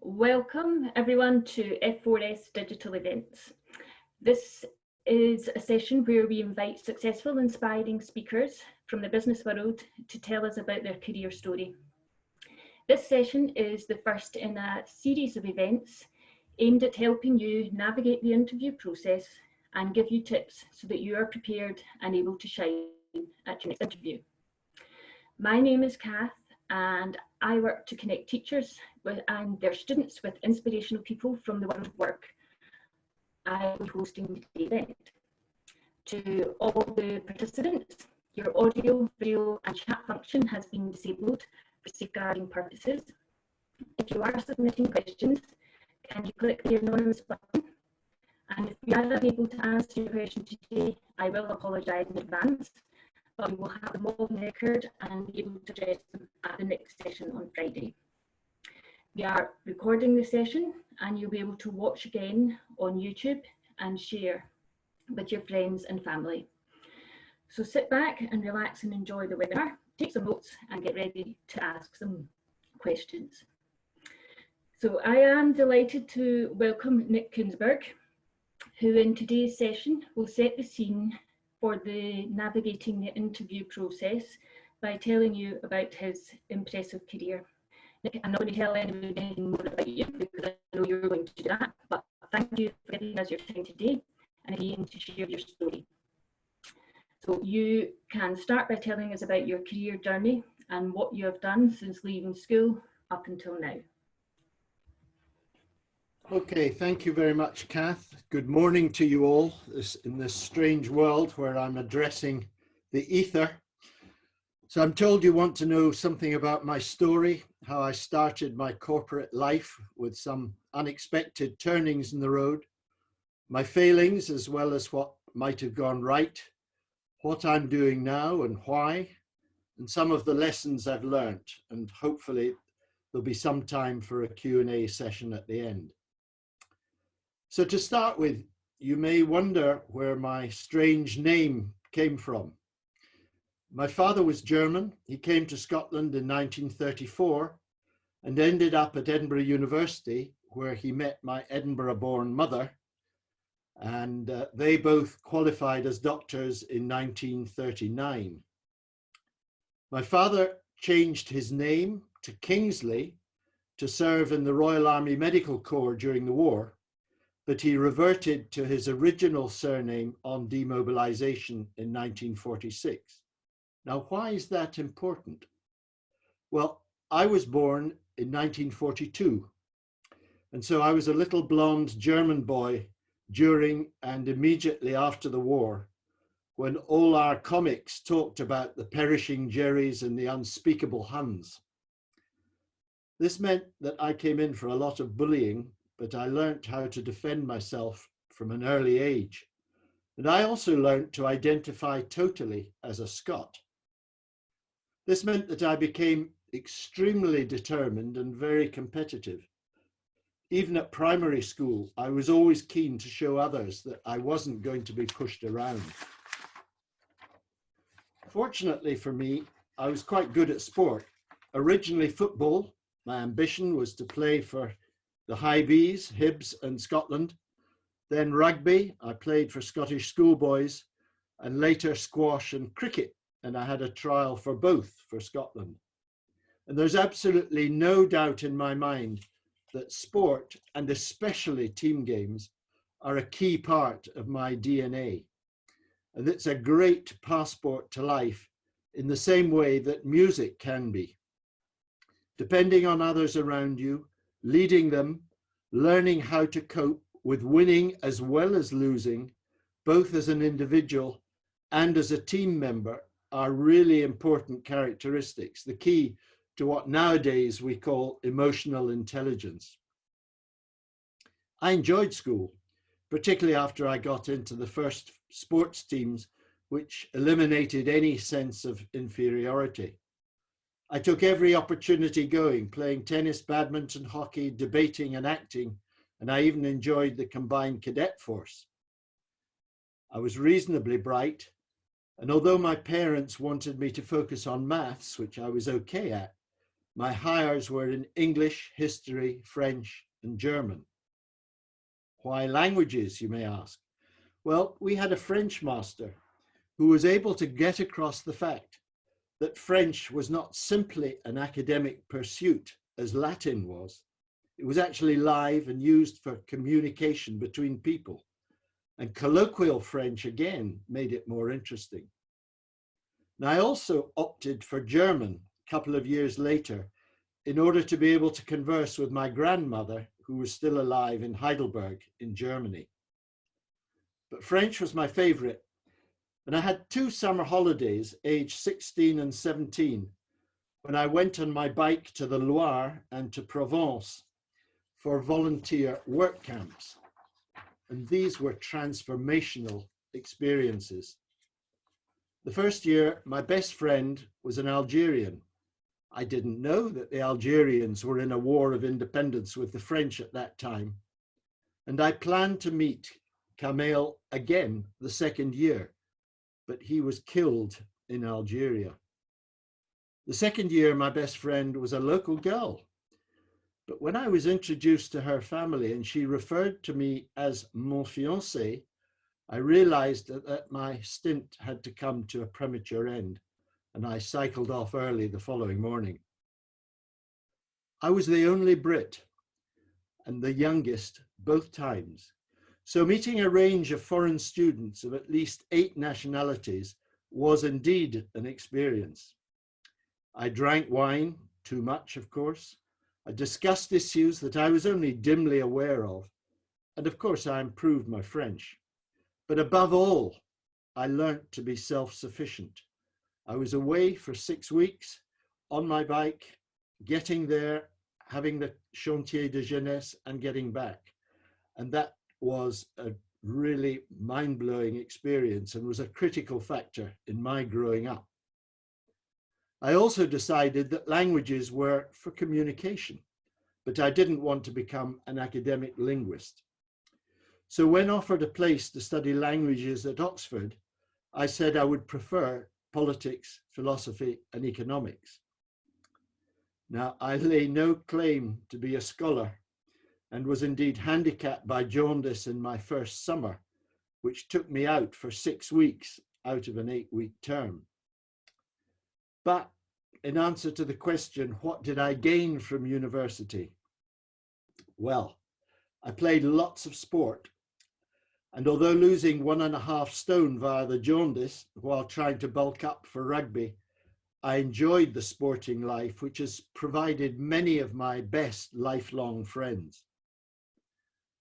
Welcome everyone to F4S Digital Events. This is a session where we invite successful, inspiring speakers from the business world to tell us about their career story. This session is the first in a series of events aimed at helping you navigate the interview process and give you tips so that you are prepared and able to shine at your next interview. My name is Kath, and I work to connect teachers and their students with inspirational people from the world of work. I will be hosting the event. To all the participants, your audio, video and chat function has been disabled for safeguarding purposes. If you are submitting questions, can you click the anonymous button? And if we are unable to answer your question today, I will apologise in advance, but we will have them all on record and be able to address them at the next session on Friday. We are recording the session and you'll be able to watch again on YouTube and share with your friends and family. So sit back and relax and enjoy the webinar, take some notes and get ready to ask some questions. So I am delighted to welcome Nick Kuenssberg, who in today's session will set the scene for the navigating the interview process by telling you about his impressive career. Nick, I'm not going to tell anybody anything more about you because I know you're going to do that, but thank you for giving us your time today and again to share your story. So you can start by telling us about your career journey and what you have done since leaving school up until now. Okay, thank you very much, Kath. Good morning to you all in this strange world where I'm addressing the ether. So I'm told you want to know something about my story, how I started my corporate life with some unexpected turnings in the road, my failings as well as what might have gone right, what I'm doing now and why, and some of the lessons I've learnt, and hopefully there'll be some time for a Q&A session at the end. So to start with, you may wonder where my strange name came from. My father was German. He came to Scotland in 1934 and ended up at Edinburgh University, where he met my Edinburgh-born mother, and they both qualified as doctors in 1939. My father changed his name to Kingsley to serve in the Royal Army Medical Corps during the war, but he reverted to his original surname on demobilization in 1946. Now, why is that important? Well, I was born in 1942, and so I was a little blonde German boy during and immediately after the war, when all our comics talked about the perishing Jerrys and the unspeakable Huns. This meant that I came in for a lot of bullying, but I learnt how to defend myself from an early age. And I also learnt to identify totally as a Scot. This meant that I became extremely determined and very competitive. Even at primary school, I was always keen to show others that I wasn't going to be pushed around. Fortunately for me, I was quite good at sport. Originally football. My ambition was to play for the High Bs, Hibs and Scotland. Then rugby, I played for Scottish schoolboys, and later squash and cricket, and I had a trial for both for Scotland. And there's absolutely no doubt in my mind that sport, and especially team games, are a key part of my DNA. And it's a great passport to life in the same way that music can be. Depending on others around you, leading them, learning how to cope with winning as well as losing, both as an individual and as a team member, are really important characteristics, the key to what nowadays we call emotional intelligence. I enjoyed school, particularly after I got into the first sports teams, which eliminated any sense of inferiority. I took every opportunity going, playing tennis, badminton, hockey, debating and acting, and I even enjoyed the combined cadet force. I was reasonably bright, and although my parents wanted me to focus on maths, which I was okay at, My hires were in English, history, French, and German. Why languages, you may ask? Well, we had a French master who was able to get across the fact that French was not simply an academic pursuit as Latin was. It was actually live and used for communication between people. And colloquial French, again, made it more interesting. Now, I also opted for German a couple of years later in order to be able to converse with my grandmother, who was still alive in Heidelberg in Germany. But French was my favorite. And I had 2 summer holidays, aged 16 and 17, when I went on my bike to the Loire and to Provence for volunteer work camps. And these were transformational experiences. The first year, my best friend was an Algerian. I didn't know that the Algerians were in a war of independence with the French at that time. And I planned to meet Kamel again the second year, but he was killed in Algeria. The second year, my best friend was a local girl. But when I was introduced to her family and she referred to me as mon fiancé, I realized that my stint had to come to a premature end, and I cycled off early the following morning. I was the only Brit and the youngest both times. So meeting a range of foreign students of at least 8 nationalities was indeed an experience. I drank wine, too much, of course. I discussed issues that I was only dimly aware of. And of course, I improved my French. But above all, I learnt to be self-sufficient. I was away for 6 weeks on my bike, getting there, having the chantier de jeunesse and getting back. And that was a really mind-blowing experience and was a critical factor in my growing up. I also decided that languages were for communication, but I didn't want to become an academic linguist. So when offered a place to study languages at Oxford, I said I would prefer politics, philosophy, and economics. Now, I lay no claim to be a scholar and was indeed handicapped by jaundice in my first summer, which took me out for 6 weeks out of an 8-week term. But in answer to the question, what did I gain from university? Well, I played lots of sport. And although losing 1.5 stone via the jaundice while trying to bulk up for rugby, I enjoyed the sporting life, which has provided many of my best lifelong friends.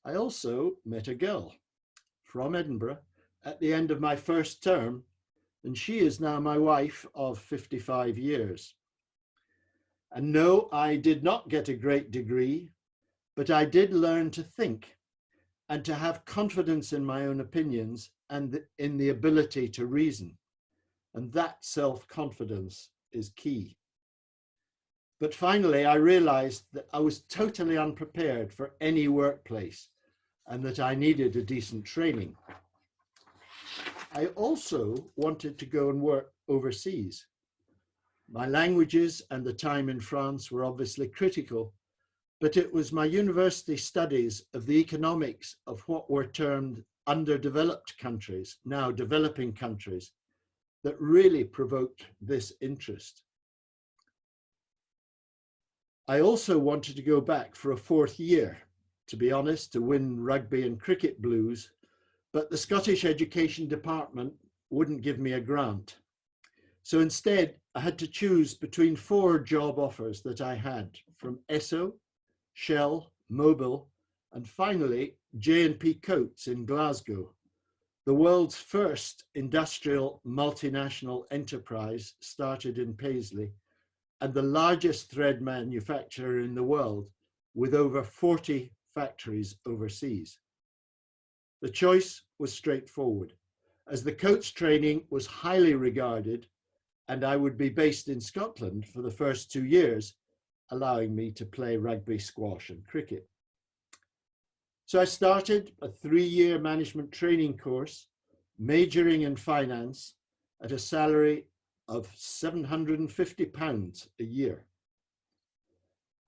I also met a girl from Edinburgh at the end of my first term, and she is now my wife of 55 years. And no, I did not get a great degree, but I did learn to think and to have confidence in my own opinions and in the ability to reason. And that self-confidence is key. But finally, I realized that I was totally unprepared for any workplace and that I needed a decent training. I also wanted to go and work overseas. My languages and the time in France were obviously critical, but it was my university studies of the economics of what were termed underdeveloped countries, now developing countries, that really provoked this interest. I also wanted to go back for a 4th year, to be honest, to win rugby and cricket blues, but the Scottish Education Department wouldn't give me a grant. So instead, I had to choose between 4 job offers that I had from Esso, Shell, Mobil, and finally J&P Coats in Glasgow, the world's first industrial multinational enterprise started in Paisley and the largest thread manufacturer in the world with over 40 factories overseas. The choice was straightforward, as the Coats training was highly regarded and I would be based in Scotland for the first 2 years, allowing me to play rugby, squash and cricket. So I started a 3-year management training course, majoring in finance at a salary of £750 a year.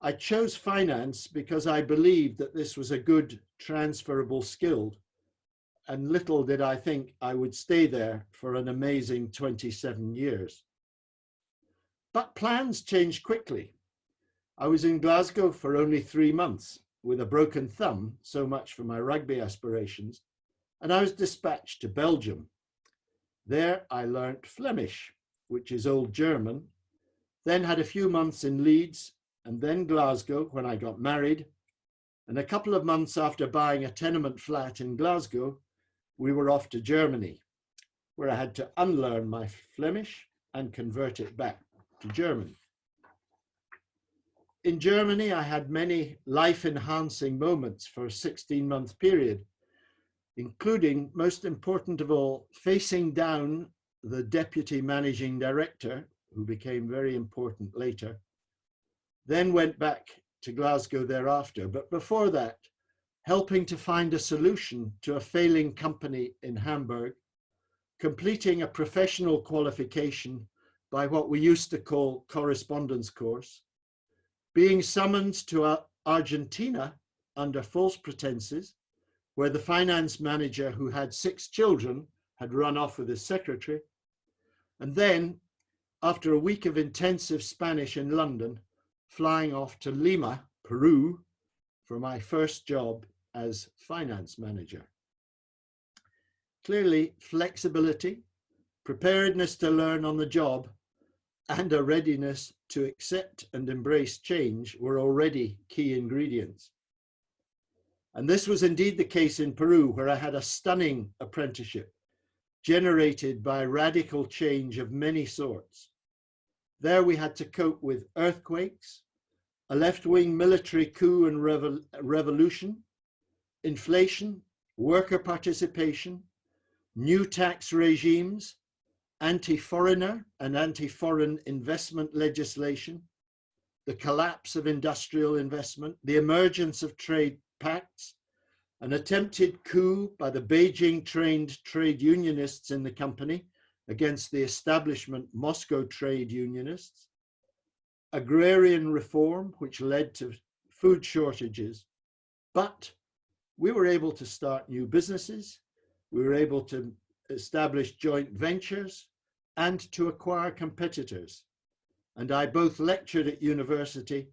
I chose finance because I believed that this was a good transferable skill, and little did I think I would stay there for an amazing 27 years. But plans changed quickly. I was in Glasgow for only 3 months with a broken thumb, so much for my rugby aspirations, and I was dispatched to Belgium. There I learnt Flemish, which is Old German, then had a few months in Leeds and then Glasgow when I got married. And a couple of months after buying a tenement flat in Glasgow, we were off to Germany, where I had to unlearn my Flemish and convert it back to German. In Germany, I had many life-enhancing moments for a 16-month period, including, most important of all, facing down the deputy managing director, who became very important later, then went back to Glasgow thereafter. But before that, helping to find a solution to a failing company in Hamburg, completing a professional qualification by what we used to call correspondence course, being summoned to Argentina under false pretenses, where the finance manager who had 6 children had run off with his secretary, and then, after a week of intensive Spanish in London, flying off to Lima, Peru, for my first job as finance manager. Clearly, flexibility, preparedness to learn on the job, and a readiness to accept and embrace change were already key ingredients. And this was indeed the case in Peru, where I had a stunning apprenticeship generated by radical change of many sorts. There we had to cope with earthquakes, a left-wing military coup and revolution, inflation, worker participation, new tax regimes, anti-foreigner and anti-foreign investment legislation, the collapse of industrial investment, the emergence of trade pacts, an attempted coup by the Beijing-trained trade unionists in the company against the establishment Moscow trade unionists, agrarian reform, which led to food shortages. But we were able to start new businesses, we were able to establish joint ventures and to acquire competitors. And I both lectured at university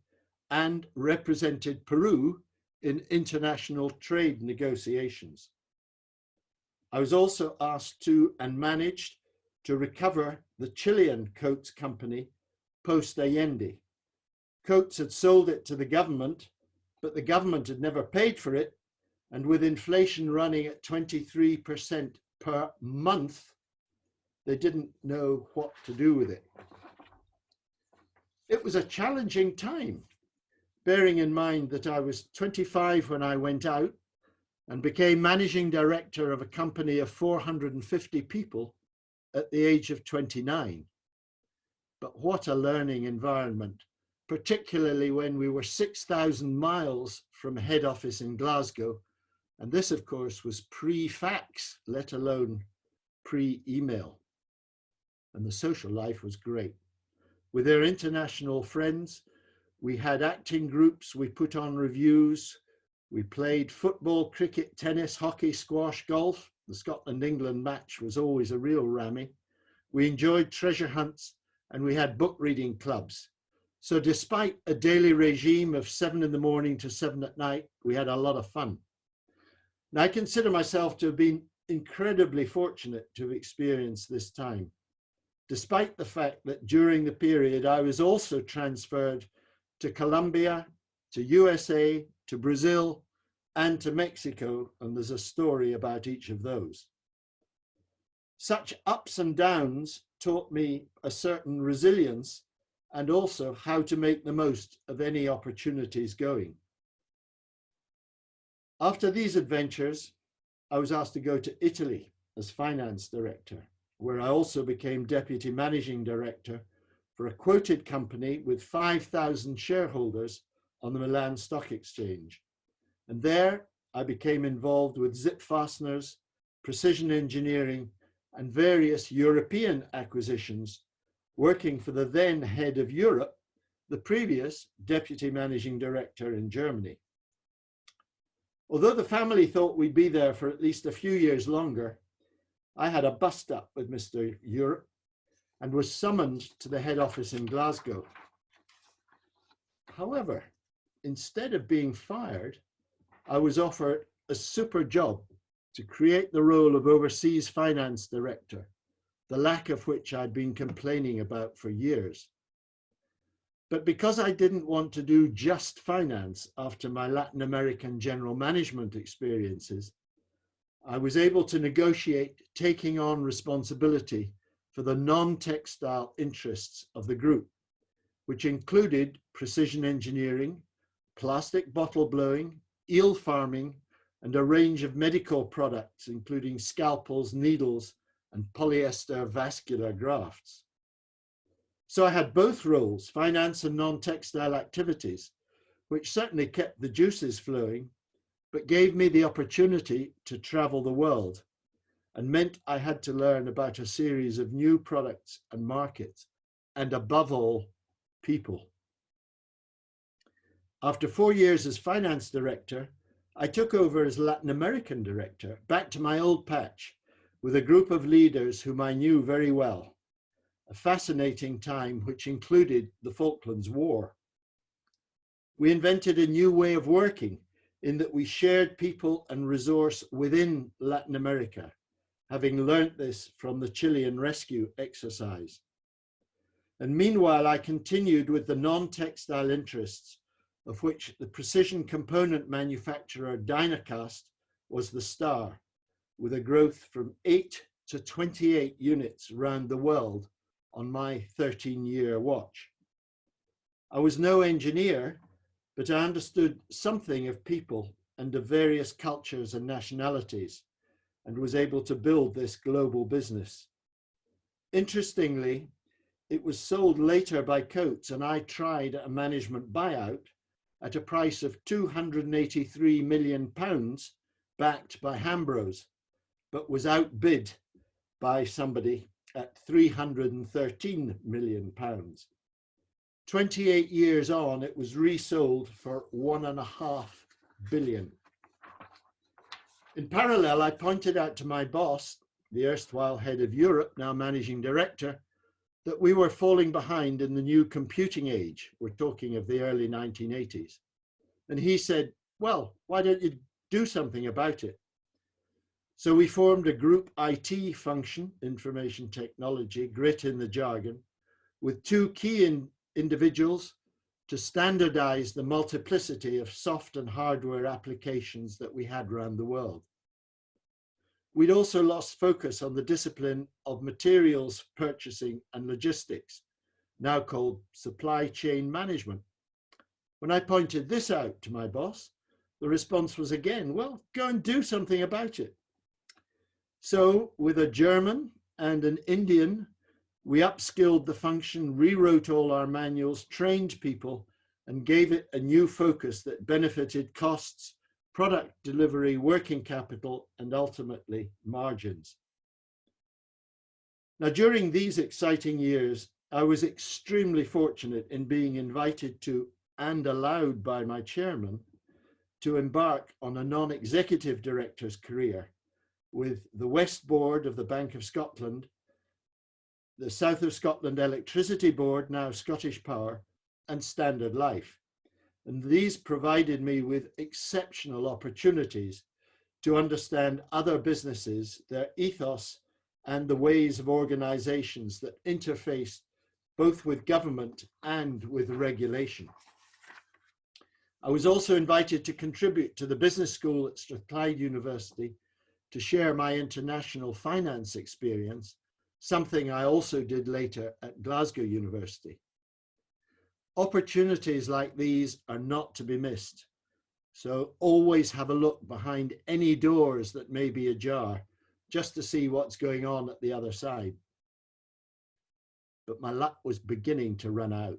and represented Peru in international trade negotiations. I was also asked to and managed to recover the Chilean Coats company post Allende. Coats had sold it to the government, but the government had never paid for it. And with inflation running at 23% per month, they didn't know what to do with it. It was a challenging time, bearing in mind that I was 25 when I went out and became managing director of a company of 450 people at the age of 29. But what a learning environment, particularly when we were 6,000 miles from head office in Glasgow. And this, of course, was pre-fax, let alone pre-email. And the social life was great. With our international friends, we had acting groups, we put on reviews, we played football, cricket, tennis, hockey, squash, golf. The Scotland-England match was always a real rammy. We enjoyed treasure hunts and we had book reading clubs. So despite a daily regime of 7 in the morning to 7 at night, we had a lot of fun. Now, I consider myself to have been incredibly fortunate to have experienced this time, despite the fact that during the period I was also transferred to Colombia, to USA, to Brazil, and to Mexico, and there's a story about each of those. Such ups and downs taught me a certain resilience and also how to make the most of any opportunities going. After these adventures, I was asked to go to Italy as finance director, where I also became deputy managing director for a quoted company with 5,000 shareholders on the Milan Stock Exchange. And there I became involved with zip fasteners, precision engineering, and various European acquisitions, working for the then head of Europe, the previous deputy managing director in Germany. Although the family thought we'd be there for at least a few years longer, I had a bust up with Mr. Europe and was summoned to the head office in Glasgow. However, instead of being fired, I was offered a super job to create the role of overseas finance director, the lack of which I'd been complaining about for years. But because I didn't want to do just finance after my Latin American general management experiences, I was able to negotiate taking on responsibility for the non-textile interests of the group, which included precision engineering, plastic bottle blowing, eel farming, and a range of medical products, including scalpels, needles, and polyester vascular grafts. So I had both roles, finance and non-textile activities, which certainly kept the juices flowing, but gave me the opportunity to travel the world and meant I had to learn about a series of new products and markets, and above all, people. After 4 years as finance director, I took over as Latin American director, back to my old patch, with a group of leaders whom I knew very well. A fascinating time which included the Falklands War. We invented a new way of working in that we shared people and resource within Latin America, having learnt this from the Chilean rescue exercise. And meanwhile, I continued with the non-textile interests, of which the precision component manufacturer Dynacast was the star, with a growth from 8 to 28 units around the world on my 13-year watch. I was no engineer, but I understood something of people and of various cultures and nationalities, and was able to build this global business. Interestingly, it was sold later by Coats, and I tried a management buyout at a price of £283 million, backed by Hambros, but was outbid by somebody at £313 million. 28 years on, it was resold for £1.5 billion. In parallel, I pointed out to my boss, the erstwhile head of Europe, now managing director, that we were falling behind in the new computing age. We're talking of the early 1980s. And he said, well, why don't you do something about it? So we formed a group IT function, information technology, grit in the jargon, with two key individuals to standardize the multiplicity of soft and hardware applications that we had around the world. We'd also lost focus on the discipline of materials purchasing and logistics, now called supply chain management. When I pointed this out to my boss, the response was again, well, go and do something about it. So with a German and an Indian, we upskilled the function, rewrote all our manuals, trained people, and gave it a new focus that benefited costs, product delivery, working capital, and ultimately margins. Now, during these exciting years, I was extremely fortunate in being invited to, and allowed by my chairman, to embark on a non-executive director's career with the West Board of the Bank of Scotland, the South of Scotland Electricity Board, now Scottish Power, and Standard Life. And these provided me with exceptional opportunities to understand other businesses, their ethos, and the ways of organizations that interface both with government and with regulation. I was also invited to contribute to the business school at Strathclyde University to share my international finance experience, something I also did later at Glasgow University. Opportunities like these are not to be missed, so always have a look behind any doors that may be ajar, just to see what's going on at the other side. But my luck was beginning to run out.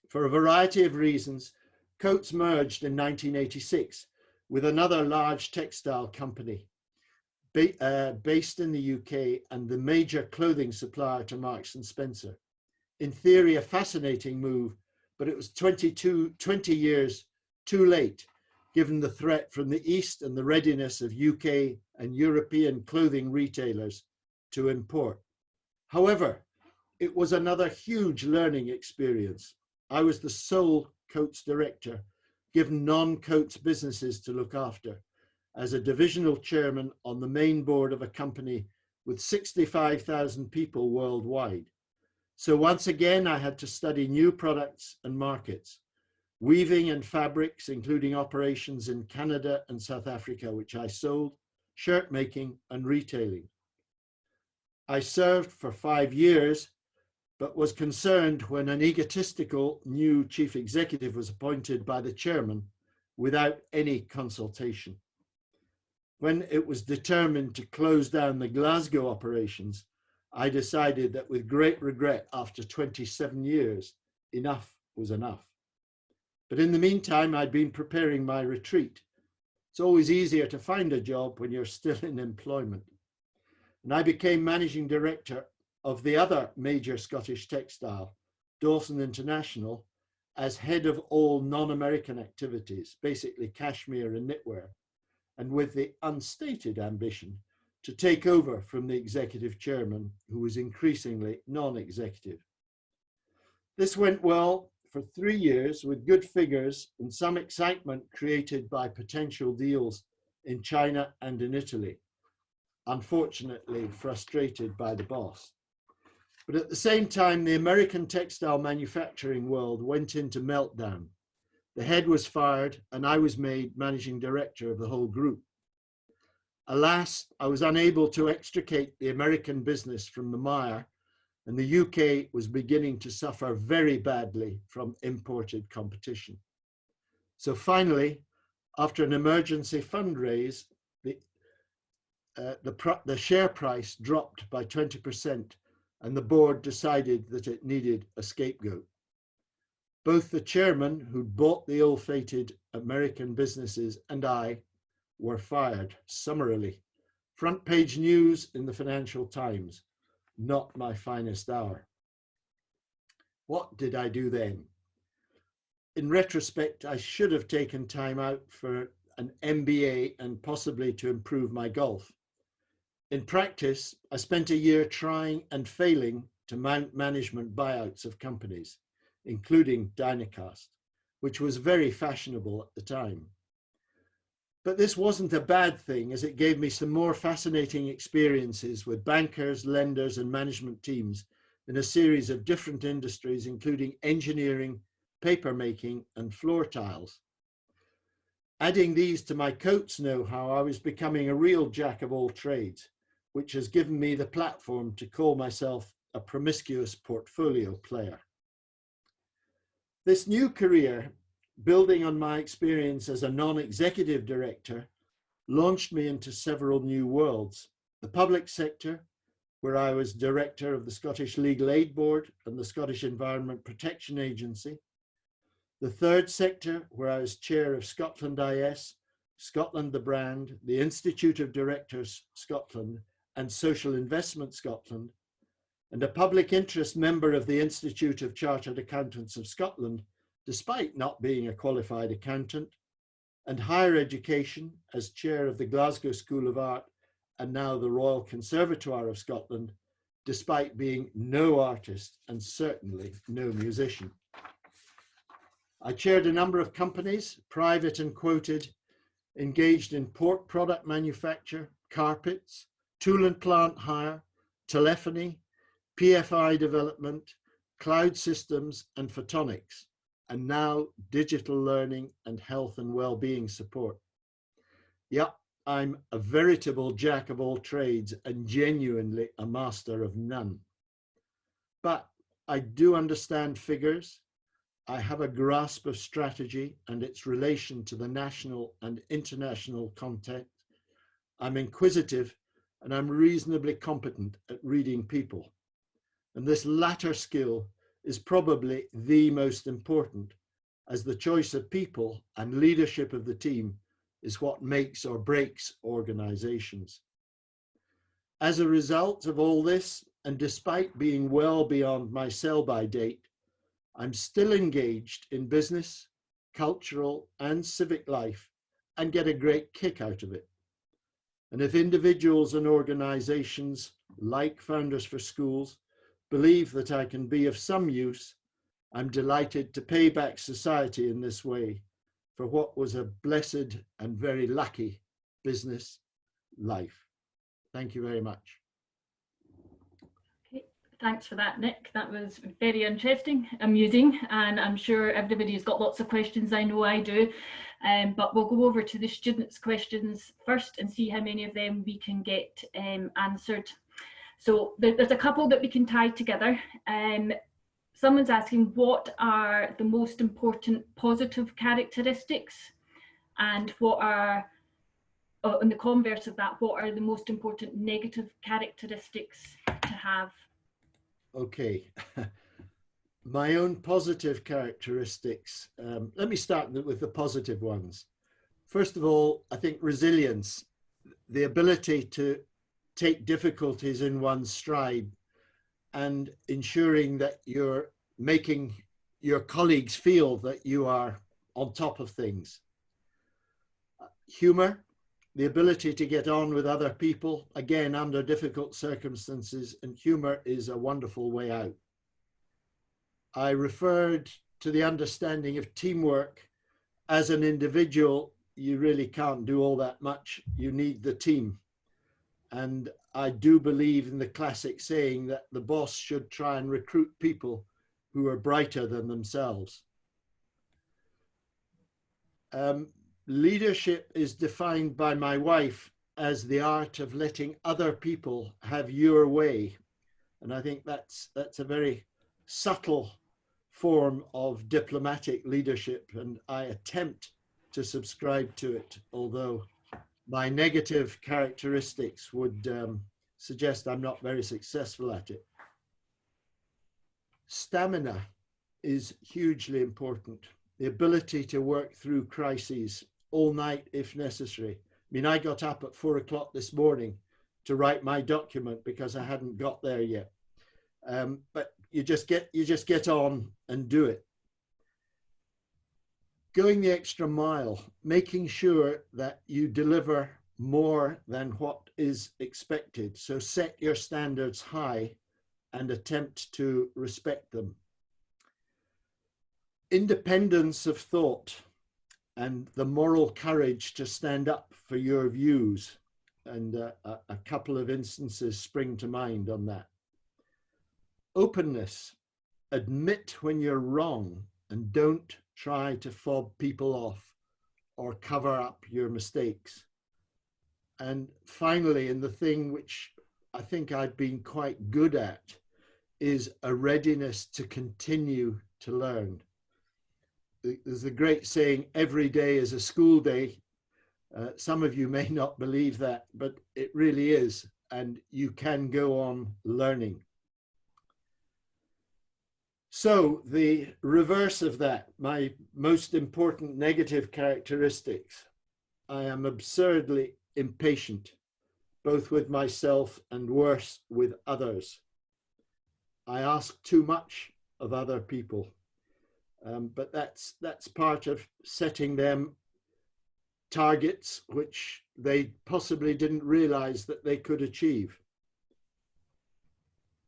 For a variety of reasons, Coats merged in 1986 with another large textile company based in the UK and the major clothing supplier to Marks and Spencer. In theory, a fascinating move, but it was 20 years too late, given the threat from the East and the readiness of UK and European clothing retailers to import. However, it was another huge learning experience. I was the sole Coats director, given non-Coats businesses to look after, as a divisional chairman on the main board of a company with 65,000 people worldwide. So once again, I had to study new products and markets, weaving and fabrics, including operations in Canada and South Africa, which I sold, shirt making and retailing. I served for 5 years, but was concerned when an egotistical new chief executive was appointed by the chairman without any consultation. When it was determined to close down the Glasgow operations, I decided that with great regret, after 27 years, enough was enough. But in the meantime, I'd been preparing my retreat. It's always easier to find a job when you're still in employment. And I became managing director of the other major Scottish textile, Dawson International, as head of all non-American activities, basically cashmere and knitwear, and with the unstated ambition to take over from the executive chairman, who was increasingly non-executive. This went well for 3 years with good figures and some excitement created by potential deals in China and in Italy, unfortunately frustrated by the boss. But at the same time, the American textile manufacturing world went into meltdown. The head was fired and I was made managing director of the whole group. Alas, I was unable to extricate the American business from the mire, and the UK was beginning to suffer very badly from imported competition. So finally, after an emergency fundraise, the share price dropped by 20%, and the board decided that it needed a scapegoat. Both the chairman, who'd bought the ill-fated American businesses, and I were fired summarily. Front page news in the Financial Times, not my finest hour. What did I do then? In retrospect, I should have taken time out for an MBA and possibly to improve my golf. In practice, I spent a year trying and failing to mount management buyouts of companies, including Dynacast, which was very fashionable at the time. But this wasn't a bad thing, as it gave me some more fascinating experiences with bankers, lenders, and management teams in a series of different industries, including engineering, paper making, and floor tiles. Adding these to my Coats know-how, I was becoming a real jack of all trades, which has given me the platform to call myself a promiscuous portfolio player. This new career, building on my experience as a non-executive director, launched me into several new worlds. The public sector, where I was director of the Scottish Legal Aid Board and the Scottish Environment Protection Agency. The third sector, where I was chair of Scotland IS, Scotland the Brand, the Institute of Directors Scotland, and Social Investment Scotland, and a public interest member of the Institute of Chartered Accountants of Scotland, despite not being a qualified accountant, and higher education as chair of the Glasgow School of Art and now the Royal Conservatoire of Scotland, despite being no artist and certainly no musician. I chaired a number of companies, private and quoted, engaged in pork product manufacture, carpets, tool and plant hire, telephony, PFI development, cloud systems, and photonics, and now digital learning and health and well-being support. Yep, I'm a veritable jack of all trades and genuinely a master of none. But I do understand figures. I have a grasp of strategy and its relation to the national and international context. I'm inquisitive and I'm reasonably competent at reading people. And this latter skill is probably the most important, as the choice of people and leadership of the team is what makes or breaks organizations. As a result of all this, and despite being well beyond my sell-by date, I'm still engaged in business, cultural and civic life and get a great kick out of it. And if individuals and organizations like Founders for Schools believe that I can be of some use, I'm delighted to pay back society in this way for what was a blessed and very lucky business life. Thank you very much. Okay, thanks for that, Nick. That was very interesting, amusing, and I'm sure everybody's got lots of questions. I know I do. But we'll go over to the students' questions first and see how many of them we can get answered. So there's a couple that we can tie together. Someone's asking, what are the most important positive characteristics, and what are, in the converse of that, what are the most important negative characteristics to have? Okay. My own positive characteristics. Let me start with the positive ones. First of all, I think resilience, the ability to take difficulties in one's stride and ensuring that you're making your colleagues feel that you are on top of things. Humor, the ability to get on with other people, again, under difficult circumstances, and humor is a wonderful way out. I referred to the understanding of teamwork. As an individual, you really can't do all that much. You need the team. And I do believe in the classic saying that the boss should try and recruit people who are brighter than themselves. Leadership is defined by my wife as the art of letting other people have your way. And I think that's a very subtle form of diplomatic leadership, and I attempt to subscribe to it, although my negative characteristics would suggest I'm not very successful at it. Stamina is hugely important. The ability to work through crises all night if necessary. I mean, I got up at 4 o'clock this morning to write my document because I hadn't got there yet. But you just get on and do it. Going the extra mile, making sure that you deliver more than what is expected. So set your standards high and attempt to respect them. Independence of thought and the moral courage to stand up for your views. And a couple of instances spring to mind on that. Openness, admit when you're wrong and don't try to fob people off or cover up your mistakes. And finally, and the thing which I think I've been quite good at is a readiness to continue to learn. There's a great saying, every day is a school day. Some of you may not believe that, but it really is. And you can go on learning. So the reverse of that, my most important negative characteristics, I am absurdly impatient, both with myself and worse with others. I ask too much of other people, but that's part of setting them targets which they possibly didn't realize that they could achieve.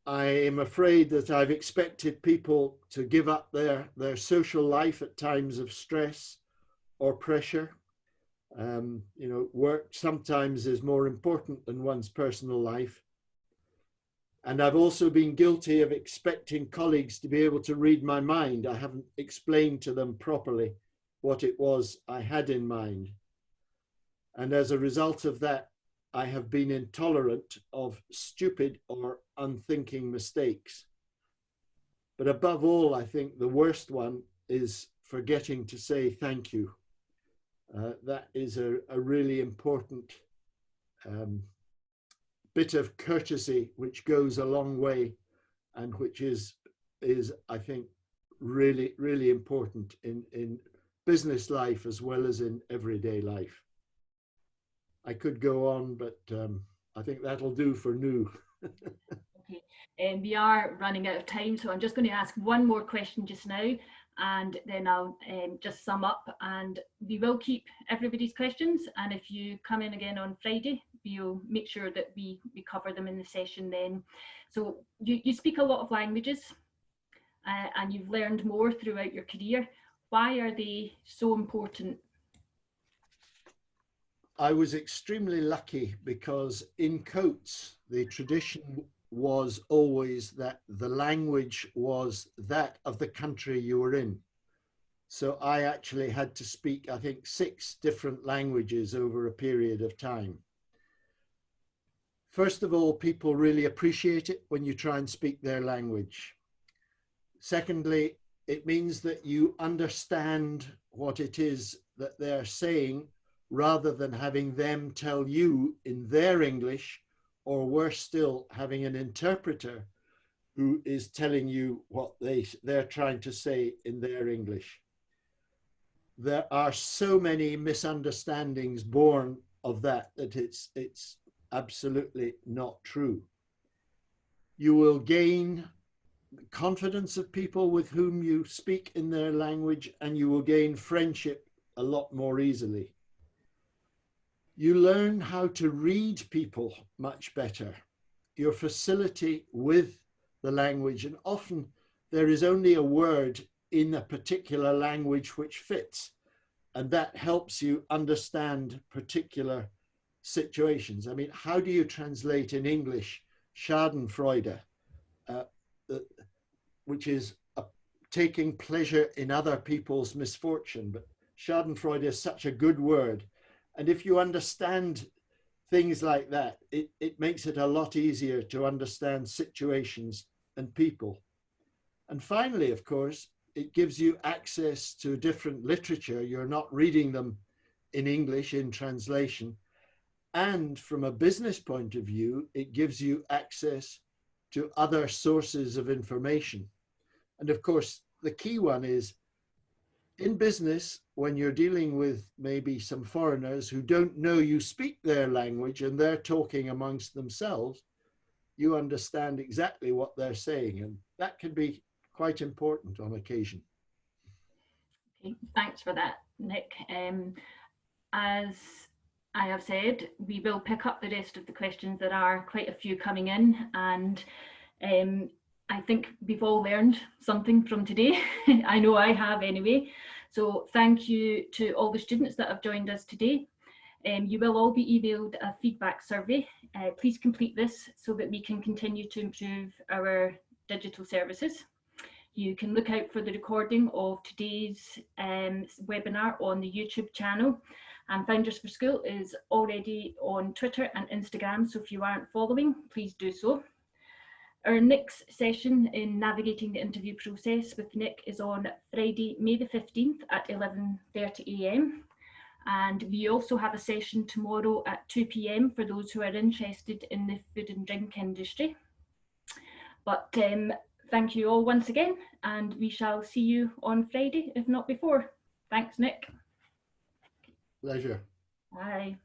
I am afraid that I've expected people to give up their social life at times of stress or pressure. You know, work sometimes is more important than one's personal life. And I've also been guilty of expecting colleagues to be able to read my mind. I haven't explained to them properly what it was I had in mind. And as a result of that, I have been intolerant of stupid or unthinking mistakes. But above all, I think the worst one is forgetting to say thank you. That is a really important bit of courtesy which goes a long way and which is I think, really, really important in business life as well as in everyday life. I could go on, but I think that'll do for now. Okay, and we are running out of time, so I'm just going to ask one more question just now, and then I'll just sum up, and we will keep everybody's questions, and if you come in again on Friday, we'll make sure that we cover them in the session then. So you speak a lot of languages, and you've learned more throughout your career. Why are they so important? I was extremely lucky because in Coats, the tradition was always that the language was that of the country you were in. So I actually had to speak, I think, 6 different languages over a period of time. First of all, people really appreciate it when you try and speak their language. Secondly, it means that you understand what it is that they're saying rather than having them tell you in their English, or worse still, having an interpreter who is telling you what they're trying to say in their English. There are so many misunderstandings born of that it's absolutely not true. You will gain confidence of people with whom you speak in their language, and you will gain friendship a lot more easily. You learn how to read people much better. Your facility with the language, and often there is only a word in a particular language which fits, and that helps you understand particular situations. I mean, how do you translate in English Schadenfreude, which is taking pleasure in other people's misfortune? But Schadenfreude is such a good word. And if you understand things like that, it makes it a lot easier to understand situations and people. And finally, of course, it gives you access to different literature. You're not reading them in English in translation. And from a business point of view, it gives you access to other sources of information. And of course, the key one is, in business, when you're dealing with maybe some foreigners who don't know you speak their language and they're talking amongst themselves, you understand exactly what they're saying. And that can be quite important on occasion. Okay, thanks for that, Nick. As I have said, we will pick up the rest of the questions. There are quite a few coming in, and I think we've all learned something from today. I know I have anyway. So thank you to all the students that have joined us today. You will all be emailed a feedback survey. Please complete this so that we can continue to improve our digital services. You can look out for the recording of today's webinar on the YouTube channel. And Founders for School is already on Twitter and Instagram, so if you aren't following, please do so. Our next session in navigating the interview process with Nick is on Friday, May the 15th at 11:30 AM. And we also have a session tomorrow at 2 PM for those who are interested in the food and drink industry. But thank you all once again, and we shall see you on Friday, if not before. Thanks, Nick. Pleasure. Bye.